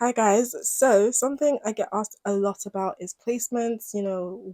Hi guys. So something I get asked a lot about is placements.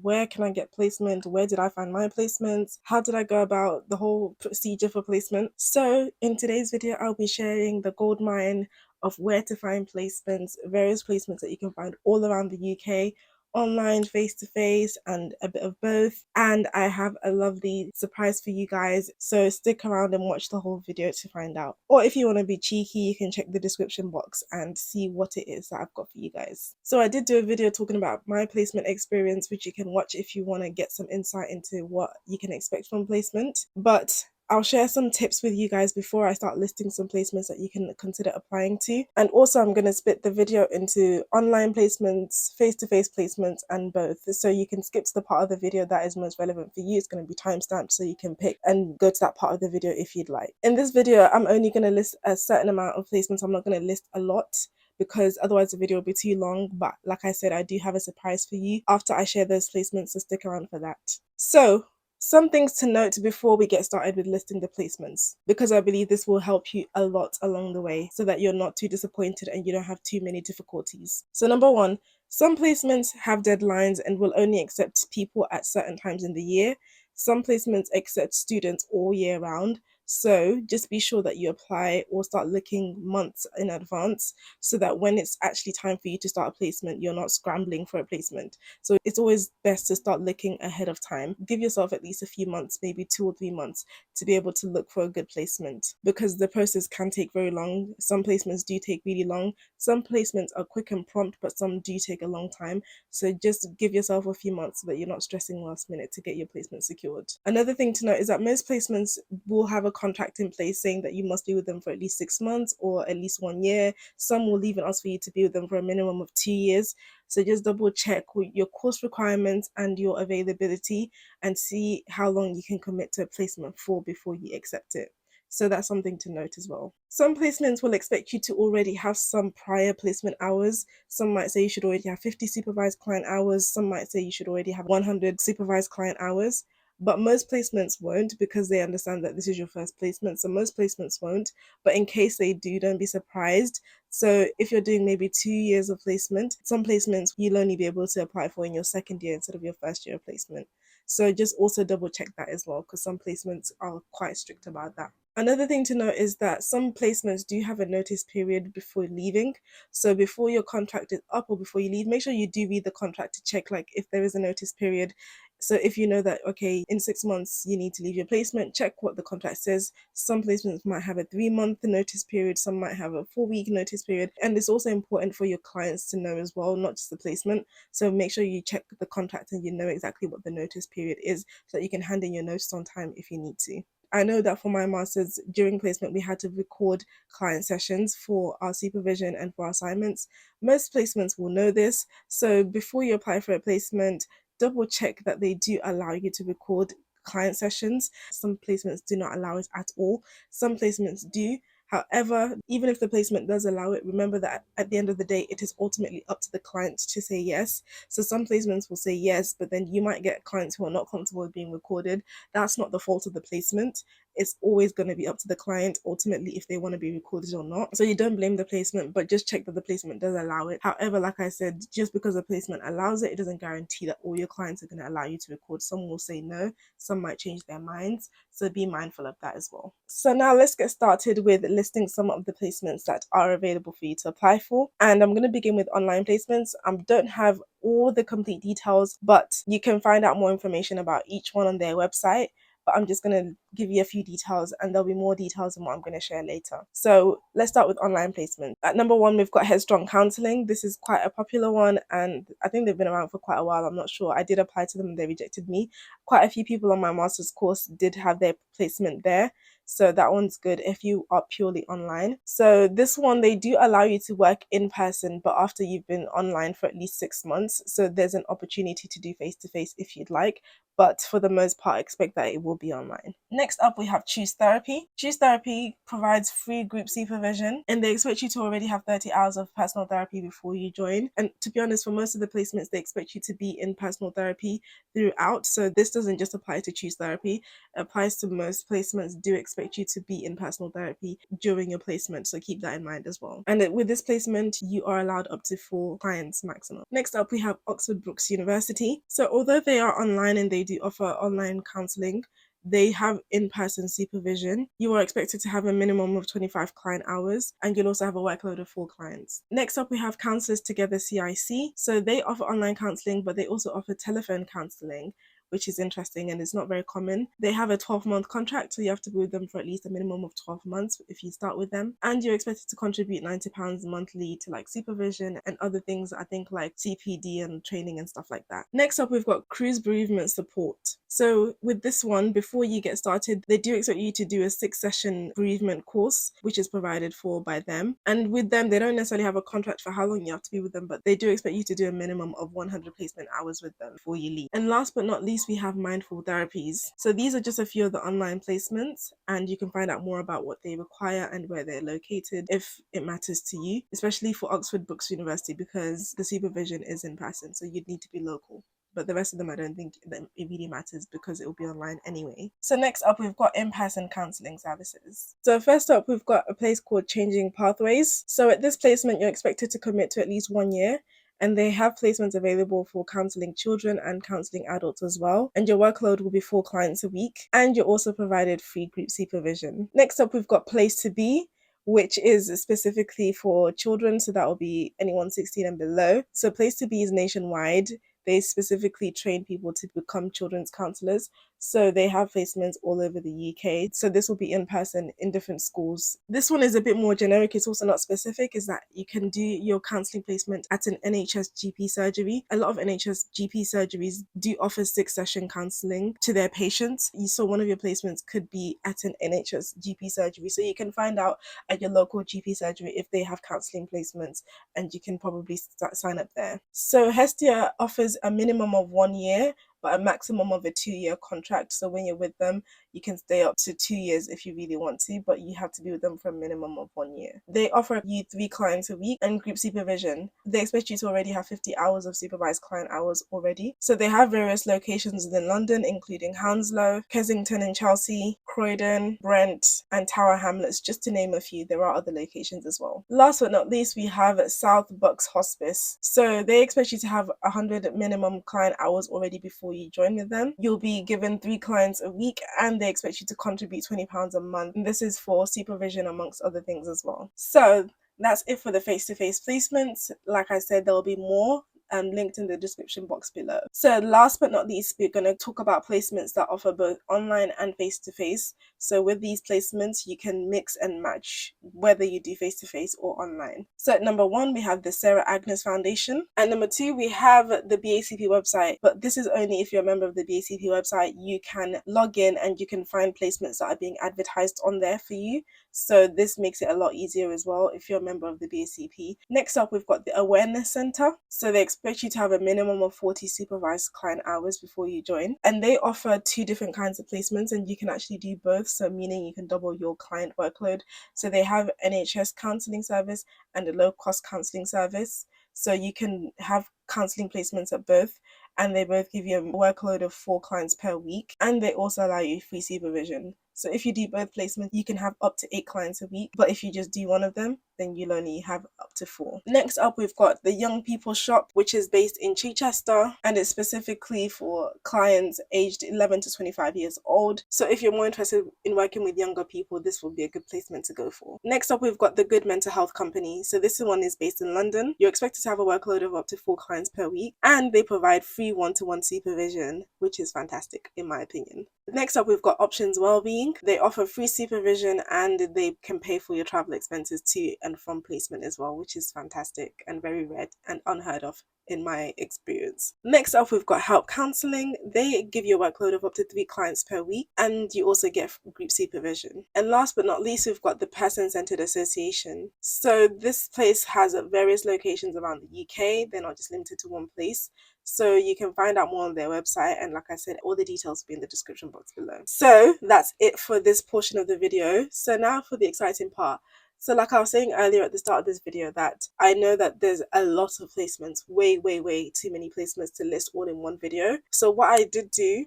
Where can I get placement? Where did I find my placements? How did I go about the whole procedure for placement? So in today's video, I'll be sharing the gold mine of where to find placements, various placements that you can find all around the UK, online, face to face, and a bit of both. And I have a lovely surprise for you guys. So stick around and watch the whole video to find out. Or if you want to be cheeky, you can check the description box and see what it is that I've got for you guys. So I did do a video talking about my placement experience, which you can watch if you want to get some insight into what you can expect from placement. But I'll share some tips with you guys before I start listing some placements that you can consider applying to. And also I'm going to split the video into online placements, face-to-face placements, and both. So you can skip to the part of the video that is most relevant for you. It's going to be timestamped so you can pick and go to that part of the video if you'd like. In this video, I'm only going to list a certain amount of placements. I'm not going to list a lot because otherwise the video will be too long. But like I said, I do have a surprise for you after I share those placements, so stick around for that. So some things to note before we get started with listing the placements, because I believe this will help you a lot along the way so that you're not too disappointed and you don't have too many difficulties. So number one, some placements have deadlines and will only accept people at certain times in the year. Some placements accept students all year round. So just be sure that you apply or start looking months in advance so that when it's actually time for you to start a placement, you're not scrambling for a placement. So it's always best to start looking ahead of time. Give yourself at least a few months, maybe 2 or 3 months, to be able to look for a good placement, because the process can take very long. Some placements do take really long. Some placements are quick and prompt, but some do take a long time. So just give yourself a few months so that you're not stressing last minute to get your placement secured. Another thing to note is that most placements will have a contract in place saying that you must be with them for at least 6 months or at least 1 year. Some will even ask for you to be with them for a minimum of 2 years. So just double check with your course requirements and your availability and see how long you can commit to a placement for before you accept it. So that's something to note as well. Some placements will expect you to already have some prior placement hours. Some might say you should already have 50 supervised client hours. Some might say you should already have 100 supervised client hours. But most placements won't, because they understand that this is your first placement. So most placements won't. But in case they do, don't be surprised. So if you're doing maybe 2 years of placement, some placements you'll only be able to apply for in your second year instead of your first year of placement. So just also double check that as well, because some placements are quite strict about that. Another thing to note is that some placements do have a notice period before leaving. So before your contract is up or before you leave, make sure you do read the contract to check like if there is a notice period. So if you know that, okay, in 6 months you need to leave your placement, check what the contract says. Some placements might have a 3 month notice period, some might have a 4 week notice period. And it's also important for your clients to know as well, not just the placement. So make sure you check the contract and you know exactly what the notice period is so that you can hand in your notice on time if you need to. I know that for my master's, during placement, we had to record client sessions for our supervision and for our assignments. Most placements will know this. So before you apply for a placement, double check that they do allow you to record client sessions. Some placements do not allow it at all. Some placements do. However, even if the placement does allow it, remember that at the end of the day, it is ultimately up to the client to say yes. So some placements will say yes, but then you might get clients who are not comfortable with being recorded. That's not the fault of the placement. It's always going to be up to the client ultimately if they want to be recorded or not. So you don't blame the placement, but just check that the placement does allow it. However, like I said, just because the placement allows it, it doesn't guarantee that all your clients are going to allow you to record. Some will say no, some might change their minds. So be mindful of that as well. So now let's get started with listing some of the placements that are available for you to apply for. And I'm going to begin with online placements. I don't have all the complete details, but you can find out more information about each one on their website. But I'm just going to give you a few details, and there'll be more details than what I'm going to share later. So let's start with online placement. At number one, we've got Headstrong Counselling. This is quite a popular one, and I think they've been around for quite a while. I'm not sure. I did apply to them and they rejected me. Quite a few people on my master's course did have their placement there. So that one's good if you are purely online. So this one, they do allow you to work in person, but after you've been online for at least 6 months. So there's an opportunity to do face-to-face if you'd like. but for the most part, expect that it will be online. Next up, we have Choose Therapy. Choose Therapy provides free group supervision, and they expect you to already have 30 hours of personal therapy before you join. And to be honest, for most of the placements, they expect you to be in personal therapy throughout. So this doesn't just apply to Choose Therapy, it applies to most placements. Do expect you to be in personal therapy during your placement, so keep that in mind as well. And with this placement, you are allowed up to 4 clients maximum. Next up, we have Oxford Brookes University. So although they are online and they do offer online counselling, they have in-person supervision. You are expected to have a minimum of 25 client hours, and you'll also have a workload of 4 clients. Next up, we have Counsellors Together CIC. So they offer online counselling, but they also offer telephone counselling, which is interesting and it's not very common. They have a 12-month contract, so you have to be with them for at least a minimum of 12 months if you start with them. And you're expected to contribute £90 monthly to like supervision and other things, I think like CPD and training and stuff like that. Next up, we've got Cruise Bereavement Support. So with this one, before you get started, they do expect you to do a 6-session bereavement course, which is provided for by them. And with them, they don't necessarily have a contract for how long you have to be with them, but they do expect you to do a minimum of 100 placement hours with them before you leave. And last but not least, we have Mindful Therapies. So these are just a few of the online placements, and you can find out more about what they require and where they're located if it matters to you, especially for Oxford Brookes University, because the supervision is in person, so you'd need to be local. But the rest of them, I don't think that it really matters because it will be online anyway. So next up, we've got in-person counselling services. So first up, we've got a place called Changing Pathways. So at this placement, you're expected to commit to at least 1 year, and they have placements available for counselling children and counselling adults as well. And your workload will be 4 clients a week, and you're also provided free group supervision. Next up, we've got Place to Be, which is specifically for children, so that will be anyone 16 and below. So Place to Be is nationwide. They specifically train people to become children's counsellors. So they have placements all over the UK. So this will be in person in different schools. This one is a bit more generic. It's also not specific, is that you can do your counselling placement at an NHS GP surgery. A lot of NHS GP surgeries do offer 6-session counselling to their patients. So one of your placements could be at an NHS GP surgery. So you can find out at your local GP surgery if they have counselling placements, and you can probably sign up there. So Hestia offers a minimum of 1 year, but a maximum of a 2-year contract. So when you're with them, you can stay up to 2 years if you really want to, but you have to be with them for a minimum of 1 year. They offer you 3 clients a week and group supervision. They expect you to already have 50 hours of supervised client hours already. So they have various locations within London, including Hounslow, Kensington and Chelsea, Croydon, Brent, and Tower Hamlets, just to name a few. There are other locations as well. Last but not least, we have South Bucks Hospice. So they expect you to have 100 minimum client hours already before you join with them. You'll be given 3 clients a week, and they expect you to contribute £20 a month. And this is for supervision amongst other things as well. So that's it for the face-to-face placements. Like I said, there will be more linked in the description box below. So last but not least, we're going to talk about placements that offer both online and face-to-face. So with these placements, you can mix and match whether you do face-to-face or online. So at number 1, we have the Sarah Agnes Foundation. And number 2, we have the BACP website. But this is only if you're a member of the BACP website. You can log in and you can find placements that are being advertised on there for you. So this makes it a lot easier as well if you're a member of the BACP. Next up, we've got the Awareness Centre. So they expect you to have a minimum of 40 supervised client hours before you join. And they offer 2 different kinds of placements, and you can actually do both. So meaning you can double your client workload. So they have NHS counselling service and a low-cost counselling service. So you can have counselling placements at both, and they both give you a workload of 4 clients per week, and they also allow you free supervision. So if you do both placements, you can have up to 8 clients a week, but if you just do one of them, then you'll only have up to 4. Next up, we've got the Young People Shop, which is based in Chichester, and it's specifically for clients aged 11 to 25 years old. So if you're more interested in working with younger people, this will be a good placement to go for. Next up, we've got the Good Mental Health Company. So this one is based in London. You're expected to have a workload of up to 4 clients per week, and they provide free one-to-one supervision, which is fantastic in my opinion. Next up, we've got Options Wellbeing. They offer free supervision, and they can pay for your travel expenses to and from placement as well, which is fantastic and very rare and unheard of in my experience. Next up, we've got help counselling. They give you a workload of up to 3 clients per week, and you also get group supervision. And last but not least, we've got the person-centered association. So this place has various locations around the UK. They're not just limited to one place. So you can find out more on their website, and like I said, all the details will be in the description box below. So that's it for this portion of the video. So now for the exciting part. So like I was saying earlier at the start of this video, that I know that there's a lot of placements, way too many placements to list all in one video. So what I did do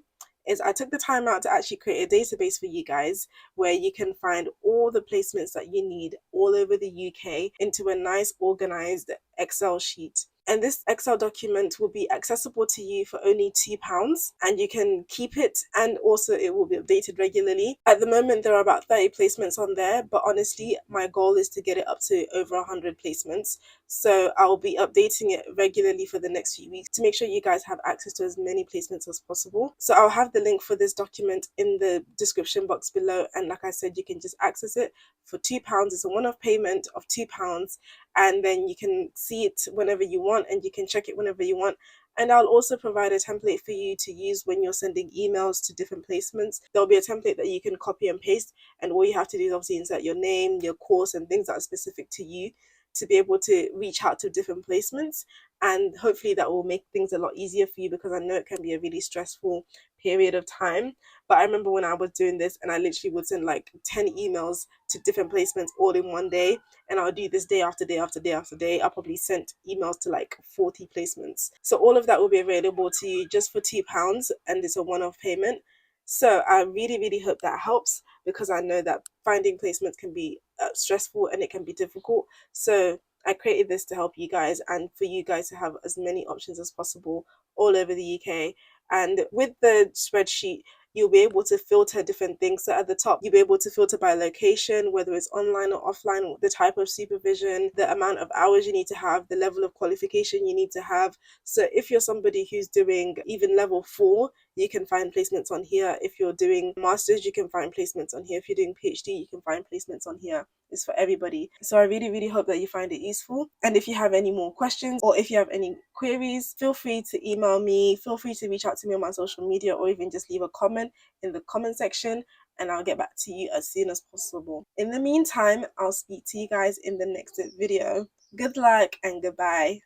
is I took the time out to actually create a database for you guys where you can find all the placements that you need all over the UK into a nice organized Excel sheet. And this Excel document will be accessible to you for only £2, and you can keep it, and also it will be updated regularly. At the moment, there are about 30 placements on there, but honestly, my goal is to get it up to over 100 placements. So I'll be updating it regularly for the next few weeks to make sure you guys have access to as many placements as possible. So I'll have the link for this document in the description box below. And like I said, you can just access it for £2. It's a one-off payment of £2, and then you can see it whenever you want, and you can check it whenever you want. And I'll also provide a template for you to use when you're sending emails to different placements. There'll be a template that you can copy and paste, and all you have to do is obviously insert your name, your course, and things that are specific to you to be able to reach out to different placements. And hopefully that will make things a lot easier for you, because I know it can be a really stressful period of time. But I remember when I was doing this, and I literally would send like 10 emails to different placements all in one day, and I'll do this day after day after day after day. I probably sent emails to like 40 placements. So all of that will be available to you just for £2, and it's a one-off payment. So I really hope that helps, because I know that finding placements can be stressful and it can be difficult. So I created this to help you guys, and for you guys to have as many options as possible all over the UK. And with the spreadsheet, you'll be able to filter different things. So at the top, you'll be able to filter by location, whether it's online or offline, the type of supervision, the amount of hours you need to have, the level of qualification you need to have. So if you're somebody who's doing even level 4, you can find placements on here. If you're doing masters, you can find placements on here. If you're doing PhD, you can find placements on here. It's for everybody. So I really hope that you find it useful. And if you have any more questions, or if you have any queries, feel free to email me, feel free to reach out to me on my social media, or even just leave a comment in the comment section, and I'll get back to you as soon as possible. In the meantime, I'll speak to you guys in the next video. Good luck and goodbye.